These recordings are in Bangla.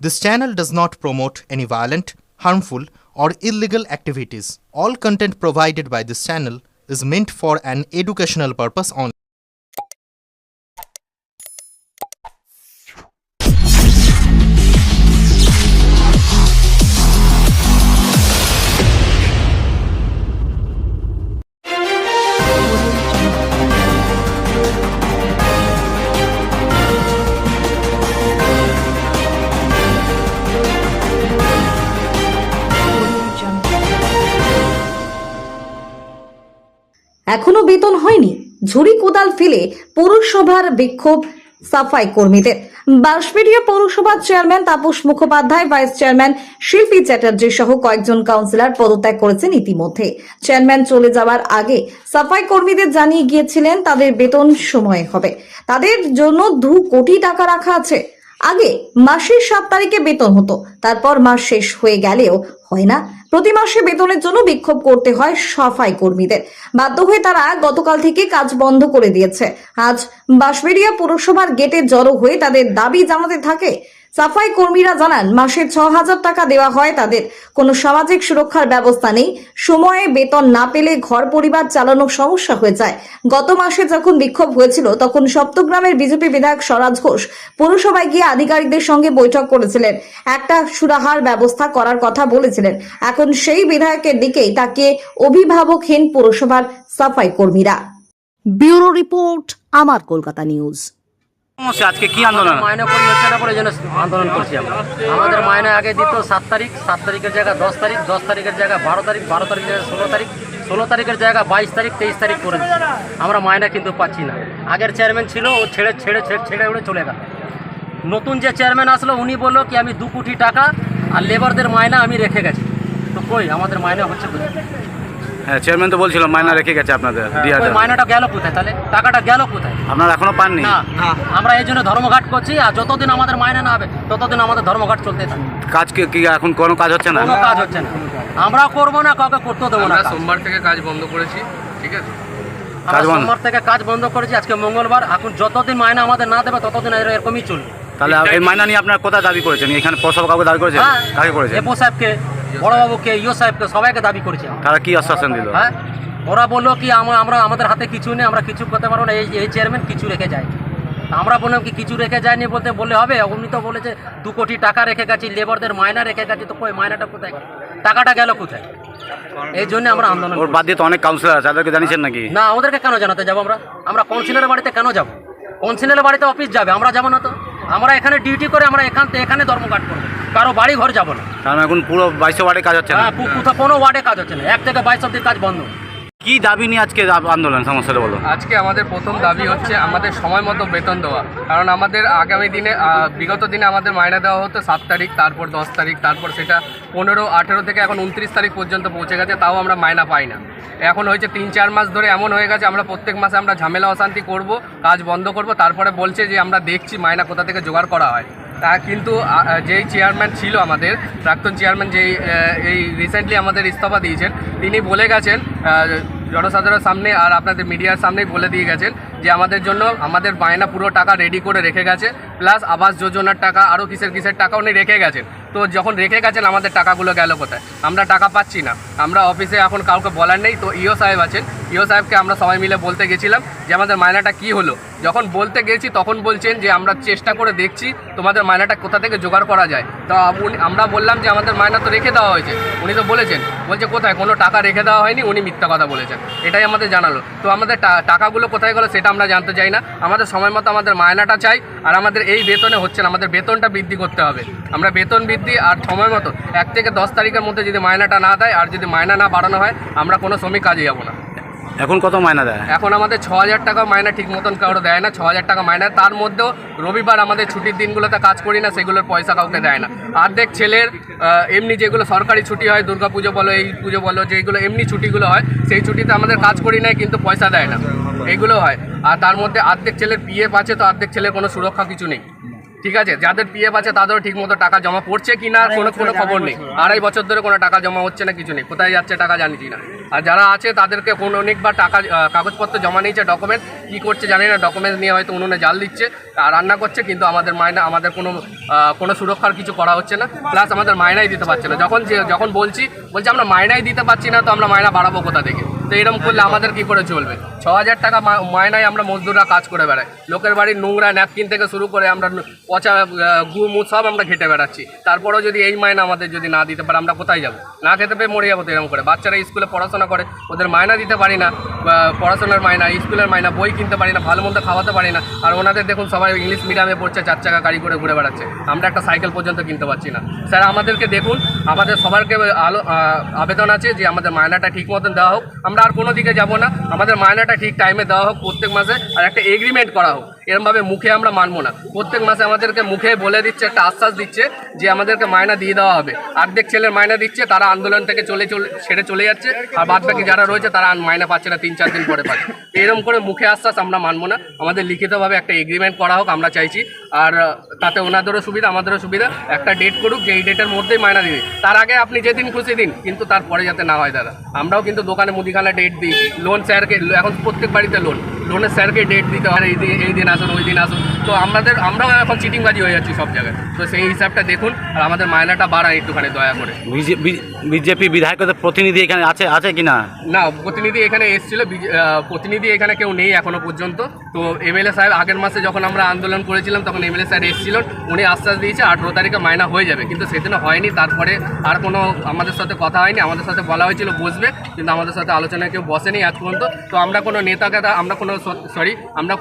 This channel does not promote any violent, harmful, or illegal activities. All content provided by this channel is meant for an educational purpose only. এখনো বেতন হয়নি, ঝুড়ি কোদাল ফেলে পৌরসভার বিক্ষোভ সাফাই কর্মীদের। বাঁশবেড়িয়া পৌরসভার chairman Tapas Mukhopadhyay, vice chairman শিল্পী চ্যাটার্জি সহ কয়েকজন কাউন্সিলর পদত্যাগ করেছেন ইতিমধ্যে। চেয়ারম্যান চলে যাওয়ার আগে সাফাই কর্মীদের জানিয়ে গিয়েছিলেন তাদের বেতন সময়ে হবে, তাদের জন্য 2 কোটি টাকা রাখা আছে। আগে মাসের 7 তারিখে বেতন হতো, তারপর মাস শেষ হয়ে গেলেও হয় না। প্রতি মাসে বেতনের জন্য বিক্ষোভ করতে হয় সাফাই কর্মীদের। বাধ্য হয়ে তারা গতকাল থেকে কাজ বন্ধ করে দিয়েছে। আজ বাঁশবেড়িয়া পৌরসভার গেটে জড়ো হয়ে তাদের দাবি জানাতে থাকে। সাফাই কর্মীরা জানান, মাসে 6,000 টাকা দেওয়া হয় তাদের, কোনো সামাজিক সুরক্ষার ব্যবস্থা নেই। সময়ে বেতন না পেলে ঘর পরিবার চালানো সমস্যা হয়ে যায়। গত মাসে যখন বিক্ষোভ হয়েছিল তখন সপ্তগ্রামের বিজেপি বিধায়ক স্বরাজ ঘোষ পৌরসভায় গিয়ে আধিকারিকদের সঙ্গে বৈঠক করেছিলেন, একটা সুরাহার ব্যবস্থা করার কথা বলেছিলেন। এখন সেই বিধায়কের দিকেই তাকিয়ে অভিভাবকহীন পৌরসভার সাফাই কর্মীরা। ব্যুরো রিপোর্ট, আমার কলকাতা নিউজ। সমস্যা আজকে কি আন্দোলন? মাইনে করি হচ্ছে না বলে জন্য আন্দোলন করছি আমরা। আমাদের মাইনে আগে দিত 7 তারিখ, 7 তারিখের জায়গায় 10 তারিখ, 10 তারিখের জায়গায় 12 তারিখ, 12 তারিখের জায়গায় 16 তারিখ, 16 তারিখের জায়গায় 22 তারিখ, 23 তারিখ করে দিচ্ছে। আমরা মাইনে কিন্তু পাচ্ছি না। আগের চেয়ারম্যান ছিল, ও ছেড়ে উড়ে চলে গেল। নতুন যে চেয়ারম্যান আসলো উনি বললো কি আমি 2 কোটি টাকা আর লেবারদের মাইনা আমি রেখে গেছি। তো কই আমাদের মাইনা হচ্ছে কোথায়? হ্যাঁ, চেয়ারম্যান তো বলছিল মাইনা রেখে গেছে আপনাদের। ওই মাইনাটা গেল কোথায়? তাহলে টাকাটা গেল কোথায়? আপনারা এখনো পাননি? না, আমরা এই জন্য ধর্মঘাট করছি। আর যতদিন আমাদের মাইনে না হবে ততদিন আমাদের ধর্মঘাট চলতে থাকে। কাজ কি এখন কোনো কাজ হচ্ছে না? কোনো কাজ হচ্ছে না। আমরাও করবো না, কাউকে করতে দেবো না। সোমবার থেকে কাজ বন্ধ করেছি, ঠিক আছে? আমরা সোমবার থেকে কাজ বন্ধ করেছি, আজকে মঙ্গলবার। এখন যতদিন মাইনা আমাদের না দেবে ততদিন এরকমই চলবে। তাহলে এই মাইনা নিয়ে আপনারা কোথায় দাবি করেছেন? এখানে পৌরসভা কাউকে দাবি করেছেন? কাকে করেছেন? এপো সাহেবকে, বড়বাবুকে, ইও সাহেবকে, সবাইকে দাবি করেছি। তারা কি আশ্বাসন দিল? হ্যাঁ, ওরা বললো কি আমরা আমাদের হাতে কিছু নেই, আমরা কিছু করতে পারবো না। এই চেয়ারম্যান কিছু রেখে যায়। আমরা বললাম কি কিছু রেখে যায়নি বললে হবে? উনি তো বলেছে 2 কোটি টাকা রেখে গেছি, লেবারদের মাইনা রেখে গেছি। তো কই মাইনাটা কোথায় গেল? টাকাটা গেল কোথায়? এই জন্য আমরা আন্দোলন। ওর বাদ দিয়ে তো অনেক কাউন্সিলর আছে, তাদেরকে জানিয়েছেন নাকি? না, ওদেরকে কেন জানাতে যাবো? আমরা কাউন্সিলরের বাড়িতে কেন যাবো? কাউন্সিলরের বাড়িতে অফিস যাবে, আমরা যাবো না তো। আমরা এখানে ডিউটি করে আমরা এখানে ধর্মঘাট করবো, কারো বাড়ি ঘর যাবো না। কারণ এখন পুরো 22 ওয়ার্ডে কাজ হচ্ছে না। হ্যাঁ, কোথাও কোনো ওয়ার্ডে কাজ হচ্ছে না। 1 থেকে 22 অব্দি কাজ বন্ধ। কি দাবি নিয়ে আজকে আন্দোলন? সমস্যাটা বলো। আজকে আমাদের প্রথম দাবি হচ্ছে আমাদের সময় মতো বেতন দেওয়া। কারণ আমাদের আগামী দিনে বিগত দিনে আমাদের মাইনে দেওয়া হতো 7 তারিখ, তারপর 10 তারিখ, তারপর সেটা 15, 18 থেকে এখন 29 তারিখ পর্যন্ত পৌঁছে গেছে, তাও আমরা মাইনা পাই না। এখন হয়েছে 3-4 মাস ধরে এমন হয়ে গেছে, আমরা প্রত্যেক মাসে আমরা ঝামেলা অশান্তি করব, কাজ বন্ধ করব, তারপরে বলছে যে আমরা দেখছি মাইনা কোথা থেকে জোগাড় করা হয়। তা কিন্তু যেই চেয়ারম্যান ছিল আমাদের, প্রাক্তন চেয়ারম্যান, যেই এই রিসেন্টলি আমাদের ইস্তফা দিয়েছেন, তিনি বলে গেছেন জনসাধারণের সামনে আর আপনাদের মিডিয়ার সামনেই বলে দিয়ে গেছেন যে আমাদের জন্য আমাদের মায়না পুরো টাকা রেডি করে রেখে গেছে, প্লাস আবাস যোজনার টাকা, আরও কিসের টাকা উনি রেখে গেছেন। তো যখন রেখে গেছেন আমাদের টাকাগুলো গেল কোথায়? আমরা টাকা পাচ্ছি না। আমরা অফিসে এখন কাউকে বলার নেই। তো ইও সাহেব আছেন, ইও সাহেবকে আমরা সবাই মিলে বলতে গেছিলাম যে আমাদের মায়নাটা কি হলো। যখন বলতে গেছি তখন বলছেন যে আমরা চেষ্টা করে দেখছি তোমাদের মায়নাটা কোথা থেকে জোগাড় করা যায়। তো আমরা বললাম যে আমাদের মায়না তো রেখে দেওয়া হয়েছে। উনি তো বলেছেন, বলছে কোথায়? কোনো টাকা রেখে দেওয়া হয়নি, উনি মিথ্যা কথা বলেছেন, এটাই আমাদের জানালো। তো আমাদের টাকাগুলো কোথায় গেলো সেটা আমরা জানতে চাই না। আমাদের সময় মতো আমাদের মায়নাটা চাই। আর আমাদের এই বেতনে হচ্ছে না, আমাদের বেতনটা বৃদ্ধি করতে হবে। আমরা বেতন বৃদ্ধি আর সময় মতো 1 থেকে 10 তারিখের মধ্যে যদি মায়নাটা না দেয়, আর যদি মায়না না বাড়ানো হয়, আমরা কোনো শ্রমিক কাজে যাবো না। এখন কত মাইনা দেয়? এখন আমাদের 6,000 টাকা মাইনা ঠিক মতন কারো দেয় না। 6,000 টাকা মাইনা, তার মধ্যেও রবিবার আমাদের ছুটির দিনগুলোতে কাজ করি না, সেগুলোর পয়সা কাউকে দেয় না। অর্ধেক ছেলের এমনি যেগুলো সরকারি ছুটি হয়, দুর্গা পুজো বলো, এই পুজো বলো, যেগুলো এমনি ছুটিগুলো হয়, সেই ছুটিতে আমাদের কাজ করি না, কিন্তু পয়সা দেয় না, এইগুলো হয়। আর তার মধ্যে অর্ধেক ছেলের পিএফ আছে, তো অর্ধেক ছেলের কোনো সুরক্ষা কিছু নেই। ঠিক আছে, যাদের পিএফ আছে তাদেরও ঠিক মতো টাকা জমা পড়ছে কি না কোনো খবর নেই। 2.5 বছর ধরে কোনো টাকা জমা হচ্ছে না, কিছু নেই, কোথায় যাচ্ছে টাকা জানিছি না। আর যারা আছে তাদেরকে অনেকবার টাকা কাগজপত্র জমা নিয়েছে, ডকুমেন্ট কী করছে জানি না, ডকুমেন্ট নিয়ে হয়তো উনুনে জাল দিচ্ছে আর রান্না করছে, কিন্তু আমাদের মায়না আমাদের কোনো সুরক্ষার কিছু করা হচ্ছে না, প্লাস আমাদের মায়নাই দিতে পারছে না। যখন বলছি আমরা মায়নাই দিতে পারছি না, তো আমরা মায়না বাড়াবো কোথা থেকে? তো এরকম করলে আমাদের কি করে চলবে? 6,000 টাকা মায়নায় আমরা মজদুররা কাজ করে বেড়াই, লোকের বাড়ির নোংরা ন্যাপকিন থেকে শুরু করে আমরা পচা গু মুখ সব আমরা ঘেটে বেড়াচ্ছি। তারপরেও যদি এই মায়না আমাদের যদি না দিতে পারে আমরা কোথায় যাবো? না খেতে পেয়ে মরে যাবো। তো এরকম করে বাচ্চারা স্কুলে পড়াশোনা করে, ওদের মায়না দিতে পারি না, পড়াশোনার মায়না, স্কুলের মায়না, বই কিনতে পারি না, ভালো মন্দ খাওয়াতে পারি না। আর ওনাদের দেখুন সবাই ইংলিশ মিডিয়ামে পড়ছে, 4 চাকা গাড়ি করে ঘুরে বেড়াচ্ছে, আমরা একটা সাইকেল পর্যন্ত কিনতে পারছি না। স্যার আমাদেরকে দেখুন, আমাদের সবারকে আবেদন আছে যে আমাদের মায়নাটা ঠিক মতন দেওয়া হোক, আমরা আর কোনো দিকে যাব না, আমাদের মায়নাটা ঠিক টাইমে দেওয়া হোক প্রত্যেক মাসে, আর একটা এগ্রিমেন্ট করা হোক। এরমভাবে মুখে আমরা মানবো না, প্রত্যেক মাসে আমাদেরকে মুখে বলে দিচ্ছে, একটা আশ্বাস দিচ্ছে যে আমাদেরকে মায়না দিয়ে দেওয়া হবে। অর্ধেক ছেলের মায়না দিচ্ছে, তারা আন্দোলন থেকে ছেড়ে চলে যাচ্ছে, আর বাদ বাকি যারা রয়েছে তারা মায়না পাচ্ছে না, 3-4 দিন পরে পাচ্ছে। এরকম করে মুখে আশ্বাস আমরা মানবো না, আমাদের লিখিতভাবে একটা এগ্রিমেন্ট করা হোক আমরা চাইছি। আর তাতে ওনাদেরও সুবিধা, আমাদেরও সুবিধা, একটা ডেট করুক যে এই ডেটের মধ্যেই মায়না দিবে। তার আগে আপনি যেদিন খুশি দিন, কিন্তু তারপরে যাতে না হয় দাদা। আমরাও কিন্তু দোকানে মুদিখানা ডেট দিই, লোন স্যারকে, এখন প্রত্যেক বাড়িতে লোনের স্যারকে ডেট দিতে হয়, এই দিন আসুন, ওই দিন আসুন। তো আমরাও এখন চিটিংবাজি হয়ে যাচ্ছি সব জায়গায়। তো সেই হিসাবটা দেখুন, আর আমাদের মায়নাটা বাড়ান একটুখানি দয়া করে। বিজেপি বিধায়কদের প্রতিনিধি এখানে আছে কি না? না, প্রতিনিধি এখানে এসেছিল, প্রতিনিধি এখানে কেউ নেই এখনো পর্যন্ত। তো এমএলএ সাহেব আগের মাসে যখন আমরা আন্দোলন করেছিলাম তখন এমএলএ স্যার এসেছিলেন, উনি আশ্বাস দিয়েছে 18 তারিখে মায়না হয়ে যাবে, কিন্তু সেদিনও হয়নি। তারপরে আর কোনো আমাদের সাথে কথা হয়নি, আমাদের সাথে বলা হয়েছিল বসবে, কিন্তু আমাদের সাথে আলোচনায় কেউ বসেনি আজ পর্যন্ত। তো আমরা কোনো নেতাকে, আমরা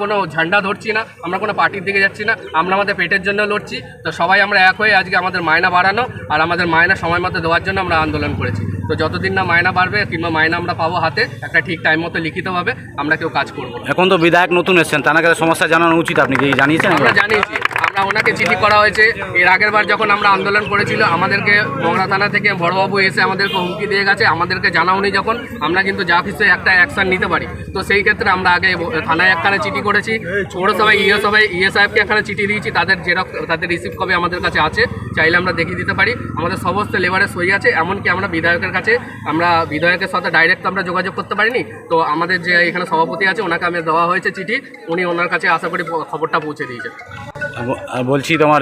কোনো ঝান্ডা ধরছি না, আমরা কোনো পার্টির দিকে যাচ্ছি না, আমরা আমাদের পেটের জন্য লড়ছি। তো সবাই আমরা এক হয়ে আজকে আমাদের মায়না বাড়ানো আর আমাদের মায়না সময় মতো দেওয়ার জন্য আমরা আন্দোলন করেছি। তো যতদিন না মায়না বাড়বে কিংবা মায়না আমরা পাবো হাতে একটা ঠিক টাইম মতো লিখিতভাবে, আমরা কেউ কাজ করবো না। এখন তো বিধায়ক নতুন এসেছেন, তাকে সমস্যা জানানো উচিত, আপনি কি জানিয়েছেন? আমরা জানিয়েছি, আমরা ওনাকে চিঠি করা হয়েছে। এর আগের বার যখন আমরা আন্দোলন করেছিল আমাদেরকে মংলা থানা থেকে বড়বাবু এসে আমাদেরকে হুমকি দিয়ে গেছে, আমাদেরকে জানাওনি যখন, আমরা কিন্তু যা কিছু একটা অ্যাকশন নিতে পারি। তো সেই ক্ষেত্রে আমরা আগে থানায় একখানে চিঠি করেছি, পৌরসভায় ইয়ে সাহেবকে একখানে চিঠি দিয়েছি, তাদের রিসিভ কপি আমাদের কাছে আছে, চাইলে আমরা দেখিয়ে দিতে পারি। আমাদের সমস্ত লেবারের সই আছে, এমনকি আমরা বিধায়কের কাছে, আমরা বিধায়কের সাথে ডাইরেক্ট আমরা যোগাযোগ করতে পারিনি। তো আমাদের যে এখানে সভাপতি আছে ওনাকে আমি দেওয়া হয়েছে চিঠি, উনি ওনার কাছে আশা করি খবরটা পৌঁছে দিয়েছে। বলছি তোমার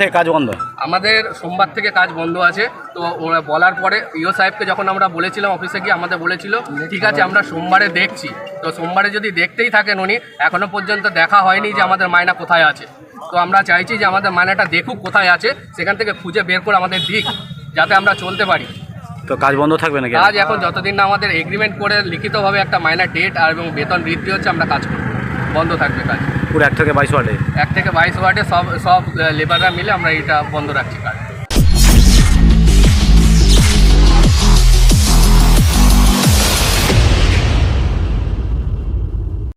থেকে কাজ বন্ধ, আমাদের সোমবার থেকে কাজ বন্ধ আছে। তো ওরা বলার পরে ইও সাহেবকে যখন আমরা বলেছিলাম অফিসে গিয়ে, আমাদের বলেছিল ঠিক আছে আমরা সোমবারে দেখছি। তো সোমবারে যদি দেখতেই থাকেন উনি, এখনও পর্যন্ত দেখা হয়নি যে আমাদের মায়না কোথায় আছে। তো আমরা চাইছি যে আমাদের মায়নাটা দেখুক কোথায় আছে, সেখান থেকে খুঁজে বের করে আমাদের দিক, যাতে আমরা চলতে পারি। তো কাজ বন্ধ থাকবে নাকি? কাজ এখন যতদিন না আমাদের এগ্রিমেন্ট করে লিখিতভাবে একটা মায়না ডেট আর এবং বেতন বৃদ্ধি হচ্ছে, আমরা কাজ করব, বন্ধ থাকবে কাজ। পুরো 1 থেকে 22 ওয়ার্ডে? 1 থেকে 22 ওয়ার্ডে সব লেবাররা মিলে আমরা এটা বন্ধ রাখছি কাজ।